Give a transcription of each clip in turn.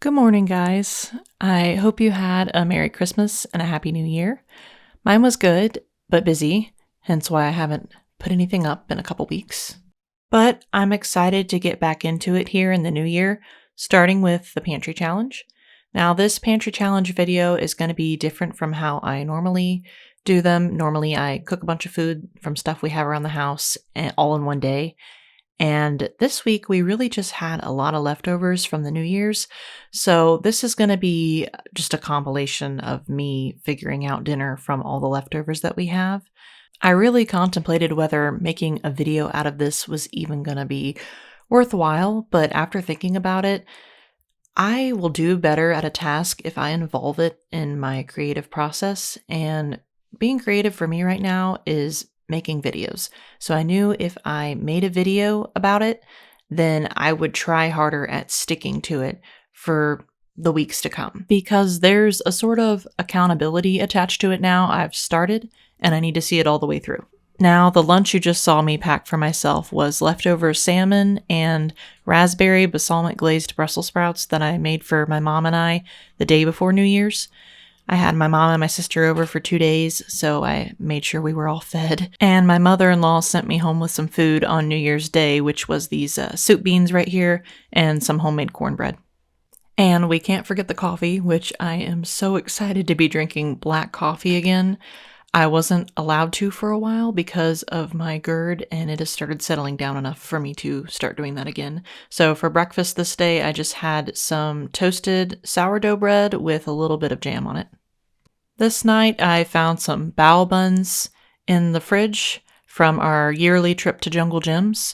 Good morning, guys. I hope you had a Merry Christmas and a Happy New Year. Mine was good, but busy, hence why I haven't put anything up in a couple weeks. But I'm excited to get back into it here in the new year, starting with the Pantry Challenge. Now, this Pantry Challenge video is going to be different from how I normally do them. Normally, I cook a bunch of food from stuff we have around the house all in one day. And this week, we really just had a lot of leftovers from the New Year's. So, this is going to be just a compilation of me figuring out dinner from all the leftovers that we have. I really contemplated whether making a video out of this was even going to be worthwhile, but after thinking about it, I will do better at a task if I involve it in my creative process. And being creative for me right now is making videos. So I knew if I made a video about it, then I would try harder at sticking to it for the weeks to come. Because there's a sort of accountability attached to it now. I've started and I need to see it all the way through. Now, the lunch you just saw me pack for myself was leftover salmon and raspberry balsamic glazed Brussels sprouts that I made for my mom and I the day before New Year's. I had my mom and my sister over for 2 days, so I made sure we were all fed. And my mother-in-law sent me home with some food on New Year's Day, which was these soup beans right here and some homemade cornbread. And we can't forget the coffee, which I am so excited to be drinking black coffee again. I wasn't allowed to for a while because of my GERD, and it has started settling down enough for me to start doing that again. So for breakfast this day, I just had some toasted sourdough bread with a little bit of jam on it. This night, I found some bao buns in the fridge from our yearly trip to Jungle Gyms.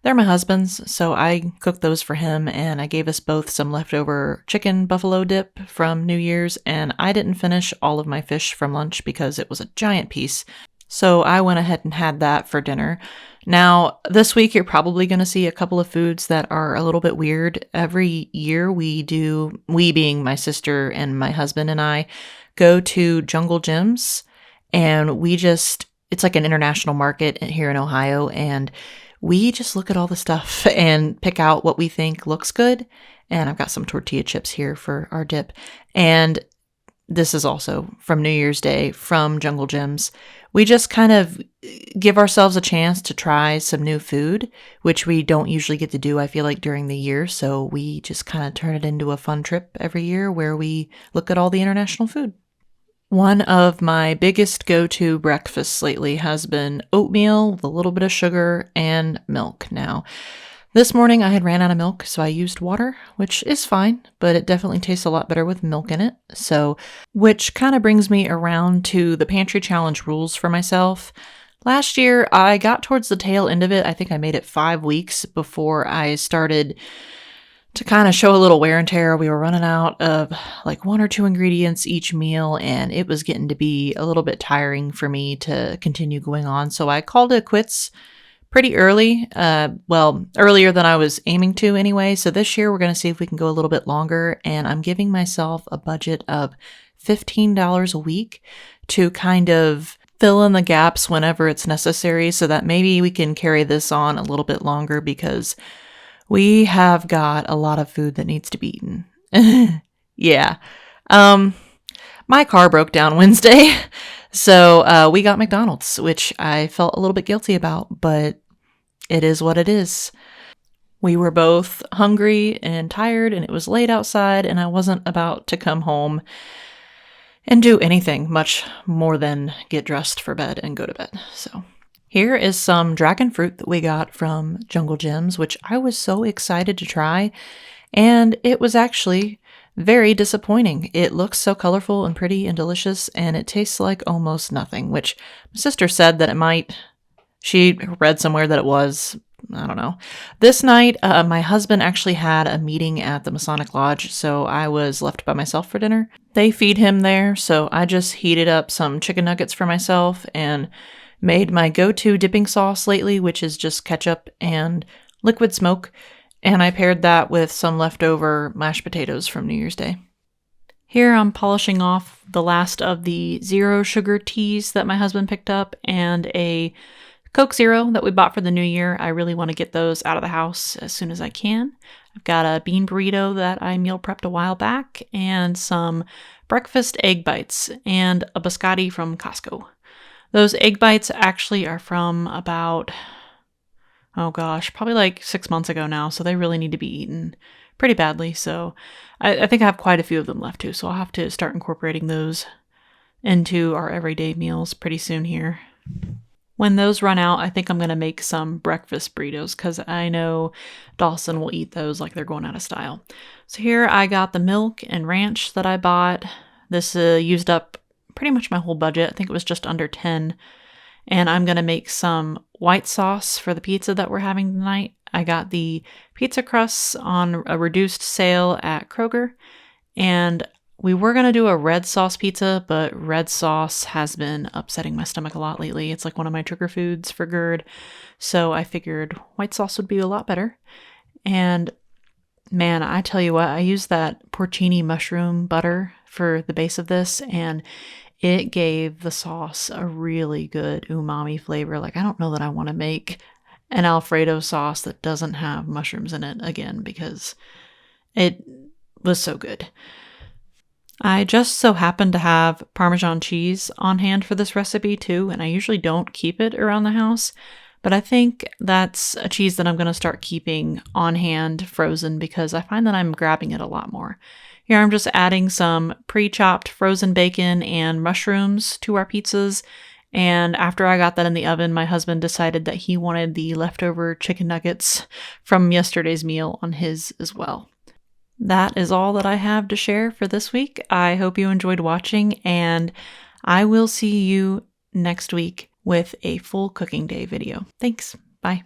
They're my husband's, so I cooked those for him, and I gave us both some leftover chicken buffalo dip from New Year's, and I didn't finish all of my fish from lunch because it was a giant piece. So I went ahead and had that for dinner. Now, this week you're probably going to see a couple of foods that are a little bit weird. Every year we being my sister and my husband and I, go to Jungle Gyms, and it's like an international market here in Ohio, and we just look at all the stuff and pick out what we think looks good. And I've got some tortilla chips here for our dip. And this is also from New Year's Day from Jungle Gyms. We just kind of give ourselves a chance to try some new food, which we don't usually get to do, I feel like, during the year. So we just kind of turn it into a fun trip every year where we look at all the international food. One of my biggest go-to breakfasts lately has been oatmeal with a little bit of sugar and milk. Now, this morning I had ran out of milk, so I used water, which is fine, but it definitely tastes a lot better with milk in it. So, which kind of brings me around to the Pantry Challenge rules for myself. Last year, I got towards the tail end of it. I think I made it 5 weeks before I started to kind of show a little wear and tear. We were running out of like 1 or 2 ingredients each meal, and it was getting to be a little bit tiring for me to continue going on. So I called it quits pretty early. Earlier than I was aiming to anyway. So this year we're going to see if we can go a little bit longer, and I'm giving myself a budget of $15 a week to kind of fill in the gaps whenever it's necessary, so that maybe we can carry this on a little bit longer, because we have got a lot of food that needs to be eaten. Yeah. My car broke down Wednesday, so we got McDonald's, which I felt a little bit guilty about, but it is what it is. We were both hungry and tired, and it was late outside, and I wasn't about to come home and do anything much more than get dressed for bed and go to bed. So here is some dragon fruit that we got from Jungle Gyms, which I was so excited to try, and it was actually very disappointing. It looks so colorful and pretty and delicious, and it tastes like almost nothing, which my sister said that it might. She read somewhere that it was. I don't know. This night, my husband actually had a meeting at the Masonic Lodge, so I was left by myself for dinner. They feed him there, so I just heated up some chicken nuggets for myself and made my go-to dipping sauce lately, which is just ketchup and liquid smoke, and I paired that with some leftover mashed potatoes from New Year's Day. Here I'm polishing off the last of the zero sugar teas that my husband picked up, and a Coke Zero that we bought for the new year. I really want to get those out of the house as soon as I can. I've got a bean burrito that I meal prepped a while back, and some breakfast egg bites, and a biscotti from Costco. Those egg bites actually are from about, oh gosh, probably like 6 months ago now, so they really need to be eaten pretty badly. So I think I have quite a few of them left too, so I'll have to start incorporating those into our everyday meals pretty soon here. When those run out, I think I'm going to make some breakfast burritos because I know Dawson will eat those like they're going out of style. So here I got the milk and ranch that I bought. This used up pretty much my whole budget. I think it was just under 10. And I'm going to make some white sauce for the pizza that we're having tonight. I got the pizza crusts on a reduced sale at Kroger. And we were going to do a red sauce pizza, but red sauce has been upsetting my stomach a lot lately. It's like one of my trigger foods for GERD. So I figured white sauce would be a lot better. And man, I tell you what, I used that porcini mushroom butter for the base of this, and it gave the sauce a really good umami flavor. Like, I don't know that I want to make an Alfredo sauce that doesn't have mushrooms in it again because it was so good. I just so happen to have Parmesan cheese on hand for this recipe too, and I usually don't keep it around the house, but I think that's a cheese that I'm going to start keeping on hand frozen because I find that I'm grabbing it a lot more. Here I'm just adding some pre-chopped frozen bacon and mushrooms to our pizzas, and after I got that in the oven, my husband decided that he wanted the leftover chicken nuggets from yesterday's meal on his as well. That is all that I have to share for this week. I hope you enjoyed watching, and I will see you next week with a full cooking day video. Thanks. Bye.